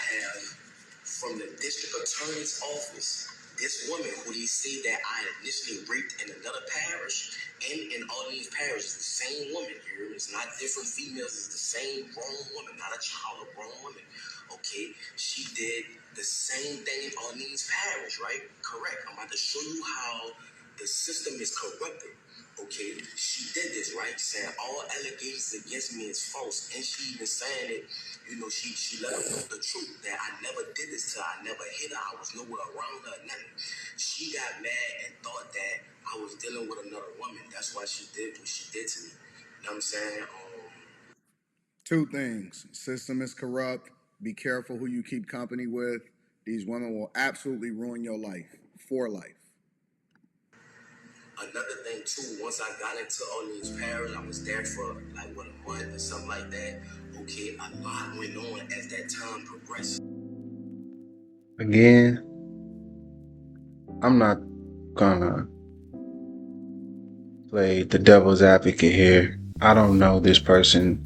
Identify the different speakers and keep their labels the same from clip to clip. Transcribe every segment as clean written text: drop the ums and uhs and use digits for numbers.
Speaker 1: have from the district attorney's office. This woman who they say that I initially raped in another parish and in all these parishes, the same woman here. It's not different females. It's the same grown woman, not a child, a grown woman. Okay, she did the same thing in all these parishes, right? Correct. I'm about to show you how the system is corrupted. Okay, she did this, right? Saying all allegations against me is false, and she even saying it. She let her know the truth that I never did this to her. I never hit her. I was nowhere around her. Nothing. She got mad and thought that I was dealing with another woman. That's why she did what she did to me. You know what I'm saying?
Speaker 2: Two things. System is corrupt. Be careful who you keep company with. These women will absolutely ruin your life. For life.
Speaker 1: Another thing too, once I got into all these parish, I was there for like a month or something like that. Okay, a lot went on as that time progressed.
Speaker 3: Again, I'm not gonna play the devil's advocate here. I don't know this person.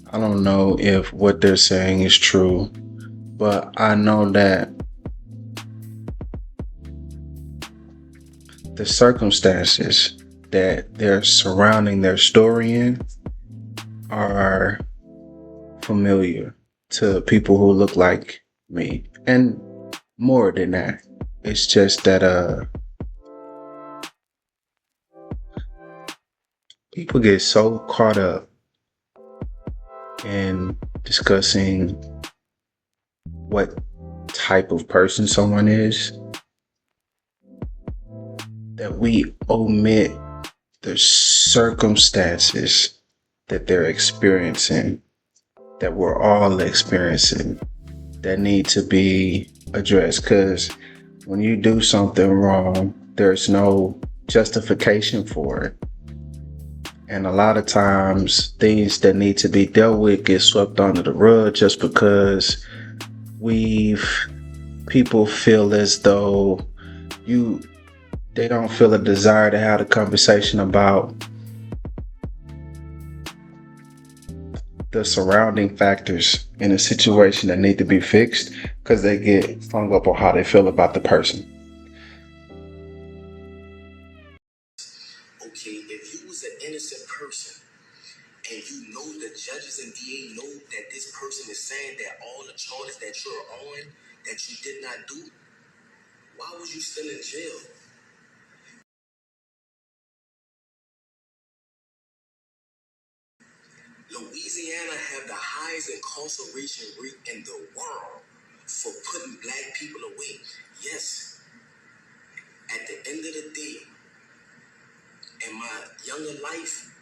Speaker 3: I don't know if what they're saying is true, but I know that the circumstances that they're surrounding their story in are familiar to people who look like me. And more than that, it's just that people get so caught up in discussing what type of person someone is that we omit the circumstances that they're experiencing, that we're all experiencing, that need to be addressed. Because when you do something wrong, there's no justification for it. And a lot of times things that need to be dealt with get swept under the rug just because people feel as though they don't feel a desire to have a conversation about the surrounding factors in a situation that need to be fixed because they get hung up on how they feel about the person.
Speaker 1: Okay, if you was an innocent person and you know the judges and DA know that this person is saying that all the charges that you're on that you did not do, why was you still in jail? Louisiana have the highest incarceration rate in the world for putting black people away. Yes, at the end of the day, in my younger life,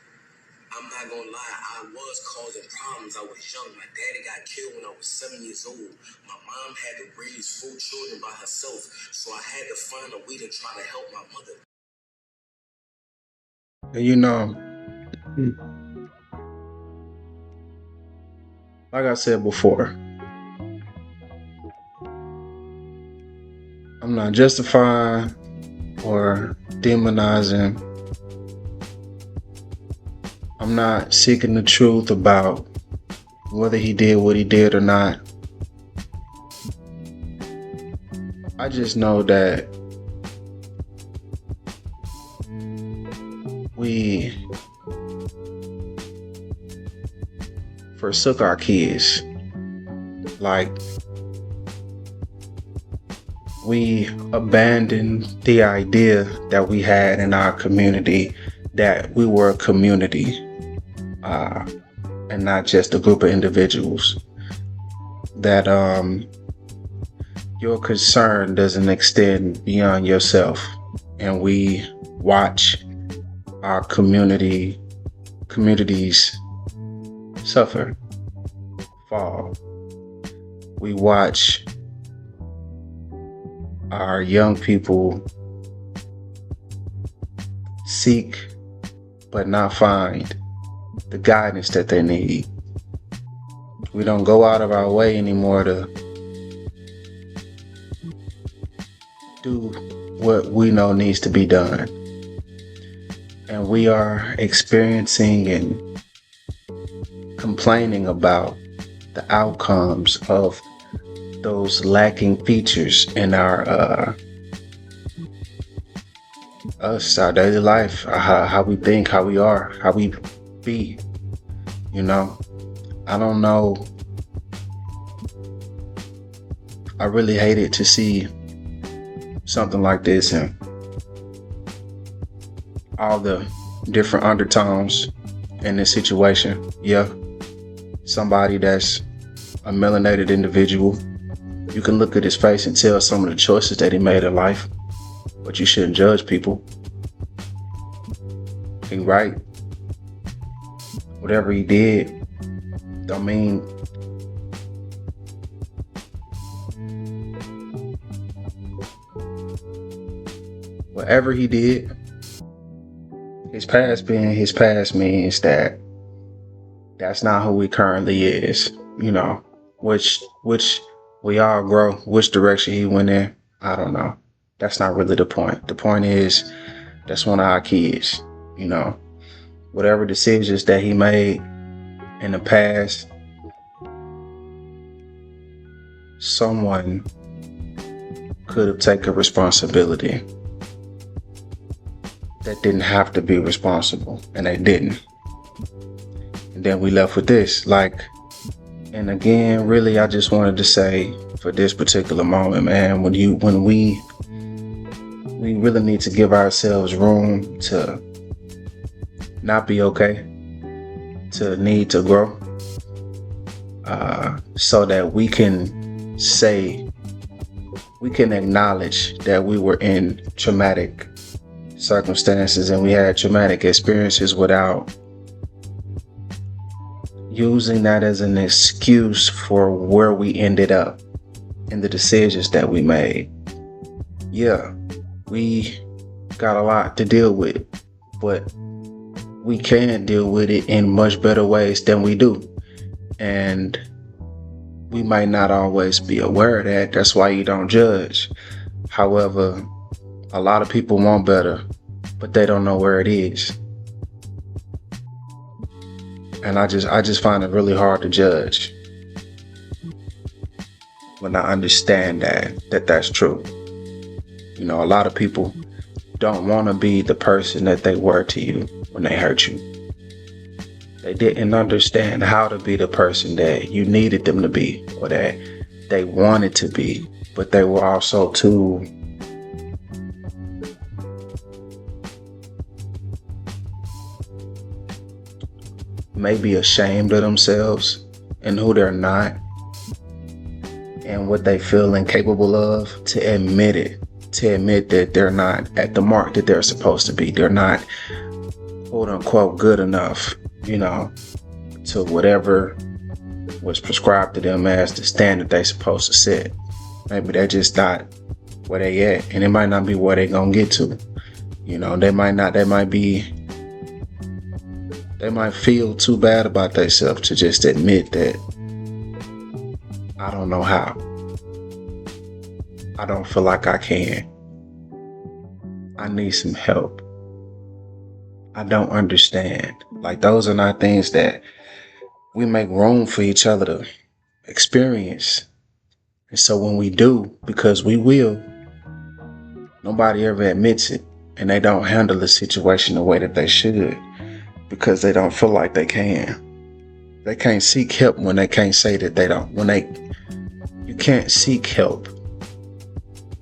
Speaker 1: I'm not gonna lie, I was causing problems. I was young. My daddy got killed when I was 7 years old. My mom had to raise 4 children by herself, so I had to find a way to try to help my mother.
Speaker 3: Like I said before, I'm not justifying or demonizing. I'm not seeking the truth about whether he did what he did or not. I just know that we forsook our kids. Like, we abandoned the idea that we had in our community that we were a community and not just a group of individuals. That your concern doesn't extend beyond yourself, and we watch our communities suffer, fall. We watch our young people seek but not find the guidance that they need. We don't go out of our way anymore to do what we know needs to be done. And we are experiencing and complaining about the outcomes of those lacking features in our our daily life, how we think, how we are, how we be. I don't know. I really hated to see something like this and all the different undertones in this situation. Yeah, somebody that's a melanated individual, you can look at his face and tell some of the choices that he made in life, but you shouldn't judge people. He right. Whatever he did, don't mean whatever he did, his past being his past means that that's not who he currently is, which we all grow. Which direction he went in, I don't know. That's not really the point. The point is, that's one of our kids, whatever decisions that he made in the past, someone could have taken responsibility that didn't have to be responsible, and they didn't. And then we left with this, and again, really, I just wanted to say for this particular moment, man, when we really need to give ourselves room to not be okay, to need to grow, so that we can acknowledge that we were in traumatic circumstances and we had traumatic experiences without using that as an excuse for where we ended up and the decisions that we made. Yeah, we got a lot to deal with, but we can deal with it in much better ways than we do. And we might not always be aware of that. That's why you don't judge. However, a lot of people want better, but they don't know where it is. And I just find it really hard to judge when I understand that's true. A lot of people don't want to be the person that they were to you when they hurt you. They didn't understand how to be the person that you needed them to be or that they wanted to be, but they were also too maybe ashamed of themselves and who they're not and what they feel incapable of to admit it, to admit that they're not at the mark that they're supposed to be. They're not, quote unquote, good enough, to whatever was prescribed to them as the standard they supposed to set. Maybe they're just not where they at, and it might not be where they gonna get to. They might feel too bad about themselves to just admit that I don't know how. I don't feel like I can. I need some help. I don't understand. Those are not things that we make room for each other to experience. And so when we do, because we will, nobody ever admits it, and they don't handle the situation the way that they should because they don't feel like they can. They can't seek help when they can't say that they don't. You can't seek help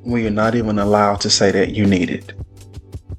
Speaker 3: when you're not even allowed to say that you need it.